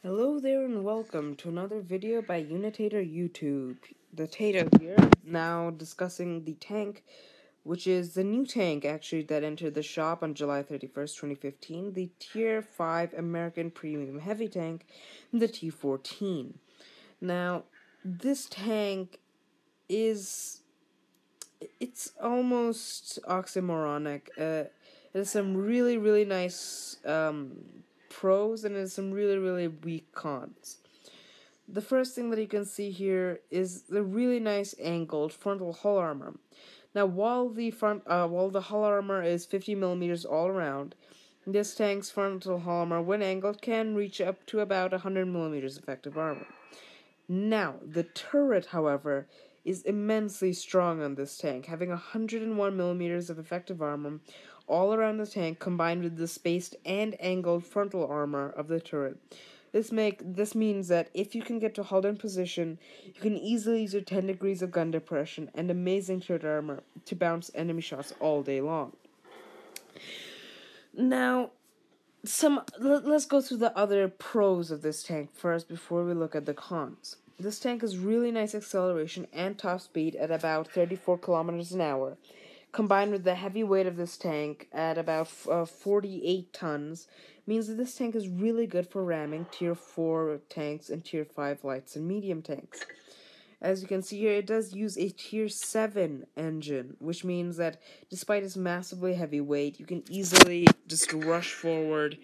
Hello there and welcome to another video by Unitator YouTube. The Tato here, now discussing the tank, which is the new tank actually that entered the shop on July 31st, 2015, the Tier 5 American Premium Heavy Tank, the T14. Now, this tank it's almost oxymoronic. It has some really nice pros and it has some really weak cons. The first thing that you can see here is the really nice angled frontal hull armor. Now, while the hull armor is 50 millimeters all around, this tank's frontal hull armor, when angled, can reach up to about 100 millimeters effective armor. Now, the turret, however, is immensely strong on this tank, having 101 millimeters of effective armor all around the tank, combined with the spaced and angled frontal armor of the turret. This means that if you can get to hull down position, you can easily use your 10 degrees of gun depression and amazing turret armor to bounce enemy shots all day long. Now, let's go through the other pros of this tank first before we look at the cons. This tank has really nice acceleration and top speed at about 34 kilometers an hour. Combined with the heavy weight of this tank at about 48 tons, means that this tank is really good for ramming Tier 4 tanks and Tier 5 lights and medium tanks. As you can see here, it does use a Tier 7 engine, which means that despite its massively heavy weight, you can easily just rush forward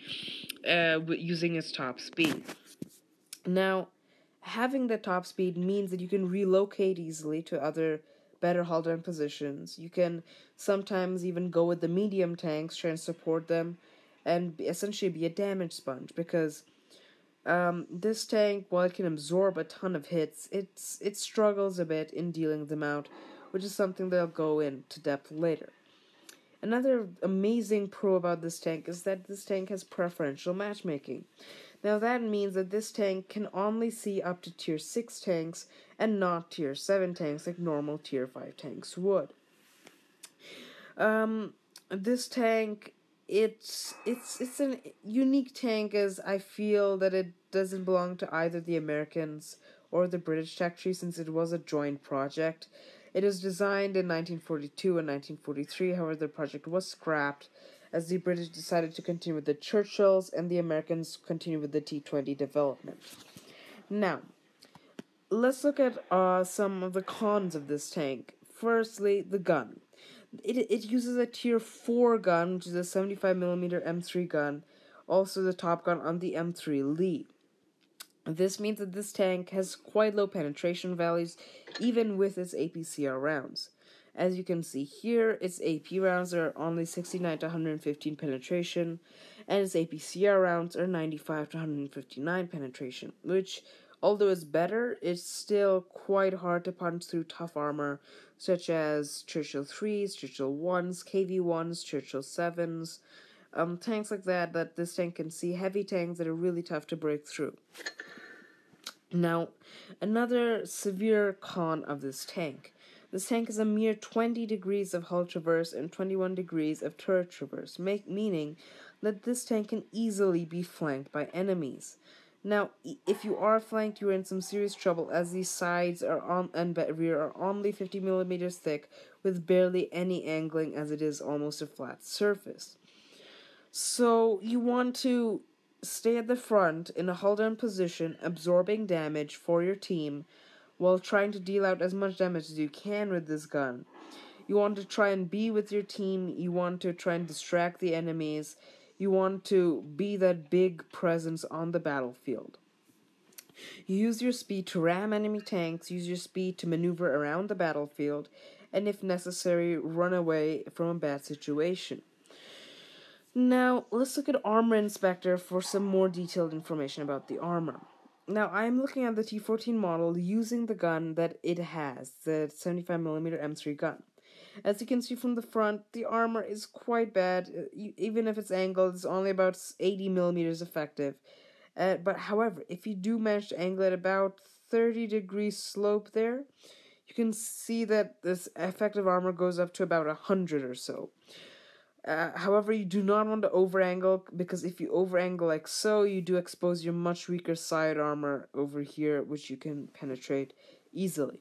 using its top speed. Now, having the top speed means that you can relocate easily to other better hull down positions. You can sometimes even go with the medium tanks, try and support them, and essentially be a damage sponge, because this tank, while it can absorb a ton of hits, it struggles a bit in dealing them out, which is something that I'll go into depth later. Another amazing pro about this tank is that this tank has preferential matchmaking. Now that means that this tank can only see up to Tier 6 tanks and not Tier 7 tanks like normal Tier 5 tanks would. This tank, it's a unique tank, as I feel that it doesn't belong to either the Americans or the British tech tree, since it was a joint project. It was designed in 1942 and 1943, however the project was scrapped as the British decided to continue with the Churchills and the Americans continued with the T20 development. Now, let's look at some of the cons of this tank. Firstly, the gun. It uses a Tier 4 gun, which is a 75mm M3 gun, also the top gun on the M3 Lee. This means that this tank has quite low penetration values, even with its APCR rounds. As you can see here, its AP rounds are only 69 to 115 penetration, and its APCR rounds are 95 to 159 penetration, which, although it's better, it's still quite hard to punch through tough armor, such as Churchill 3s, Churchill 1s, KV-1s, Churchill 7s, tanks like that this tank can see, heavy tanks that are really tough to break through. Now, another severe con of this tank. This tank is a mere 20 degrees of hull traverse and 21 degrees of turret traverse, meaning that this tank can easily be flanked by enemies. Now, if you are flanked, you are in some serious trouble, as these sides and rear are only 50 millimeters thick, with barely any angling, as it is almost a flat surface. So, you want to stay at the front in a hull down position, absorbing damage for your team, while trying to deal out as much damage as you can with this gun. You want to try and be with your team, you want to try and distract the enemies, you want to be that big presence on the battlefield. You use your speed to ram enemy tanks, use your speed to maneuver around the battlefield, and if necessary, run away from a bad situation. Now, let's look at Armor Inspector for some more detailed information about the armor. Now, I'm looking at the T14 model using the gun that it has, the 75mm M3 gun. As you can see from the front, the armor is quite bad. Even if it's angled, it's only about 80 millimeters effective. But however, if you do manage to angle at about 30 degrees slope there, you can see that this effective armor goes up to about 100 or so. However, you do not want to over-angle, because if you over-angle like so, you do expose your much weaker side armor over here, which you can penetrate easily.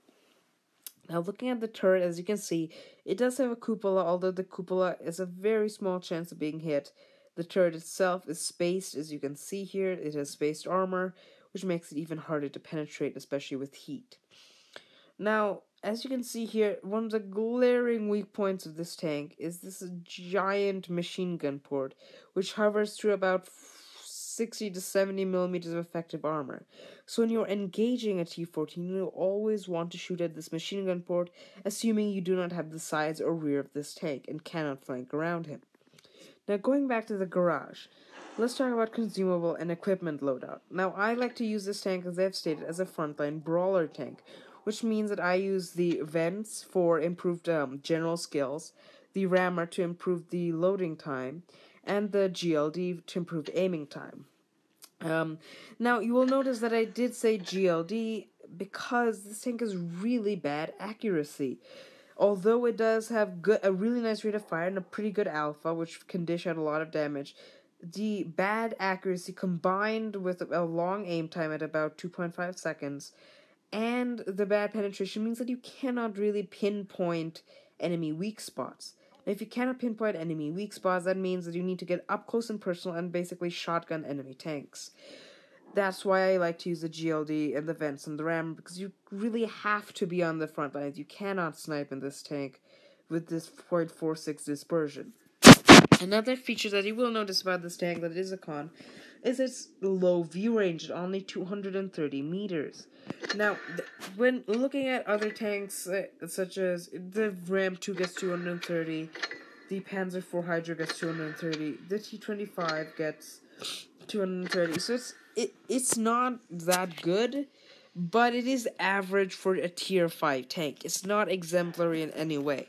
Now, looking at the turret, as you can see, it does have a cupola, although the cupola is a very small chance of being hit. The turret itself is spaced, as you can see here. It has spaced armor, which makes it even harder to penetrate, especially with heat. Now, as you can see here, one of the glaring weak points of this tank is this giant machine gun port, which hovers through about 60 to 70 millimeters of effective armor. So when you're engaging a T14, you'll always want to shoot at this machine gun port, assuming you do not have the sides or rear of this tank and cannot flank around him. Now, going back to the garage, let's talk about consumable and equipment loadout. Now, I like to use this tank, as I've stated, as a frontline brawler tank, which means that I use the vents for improved general skills, the rammer to improve the loading time, and the GLD to improve aiming time. Now, you will notice that I did say GLD because this tank has really bad accuracy. Although it does have a really nice rate of fire and a pretty good alpha, which can dish out a lot of damage, the bad accuracy combined with a long aim time at about 2.5 seconds and the bad penetration means that you cannot really pinpoint enemy weak spots. Now, if you cannot pinpoint enemy weak spots, that means that you need to get up close and personal and basically shotgun enemy tanks. That's why I like to use the GLD and the vents and the ram, because you really have to be on the front lines. You cannot snipe in this tank with this .46 dispersion. Another feature that you will notice about this tank that is a con is its low view range at only 230 meters. Now, when looking at other tanks, such as the Ram 2 gets 230, the Panzer IV Hydra gets 230, the T25 gets 230, so it's not that good, but it is average for a tier 5 tank. It's not exemplary in any way.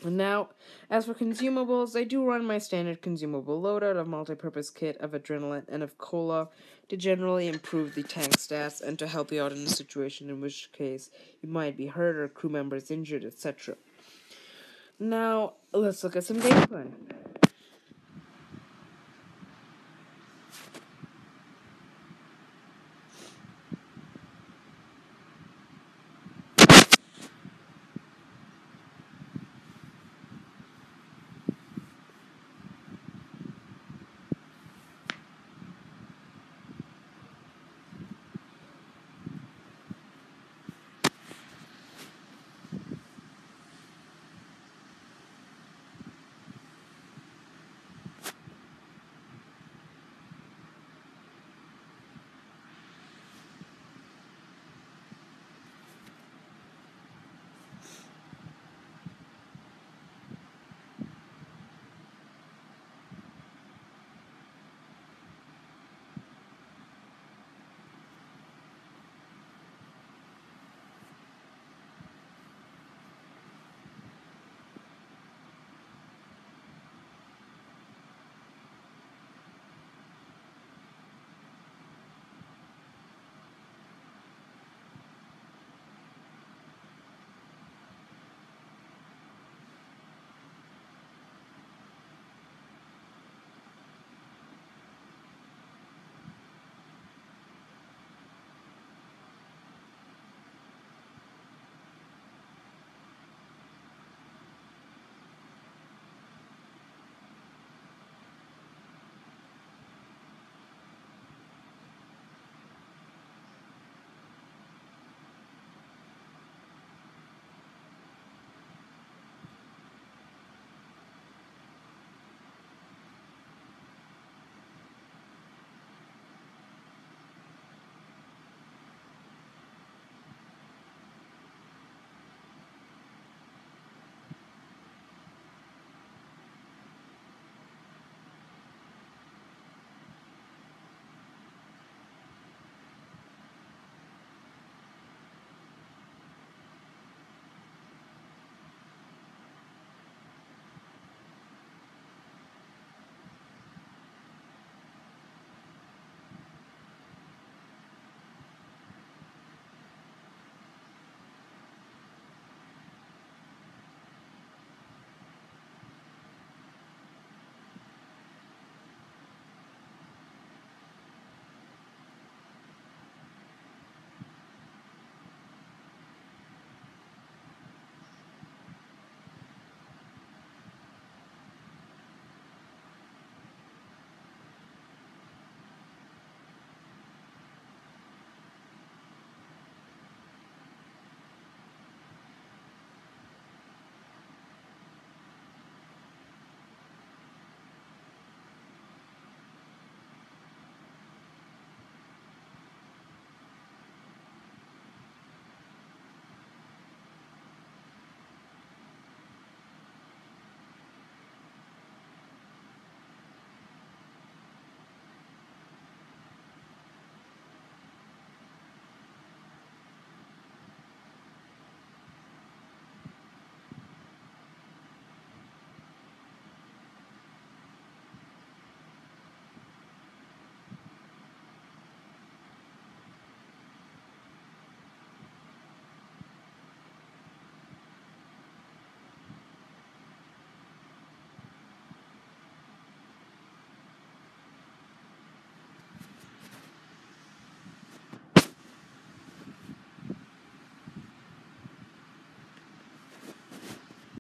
Now, as for consumables, I do run my standard consumable loadout of multi-purpose kit, of adrenaline, and of cola to generally improve the tank stats and to help you out in a situation in which case you might be hurt or crew members injured, etc. Now, let's look at some gameplay.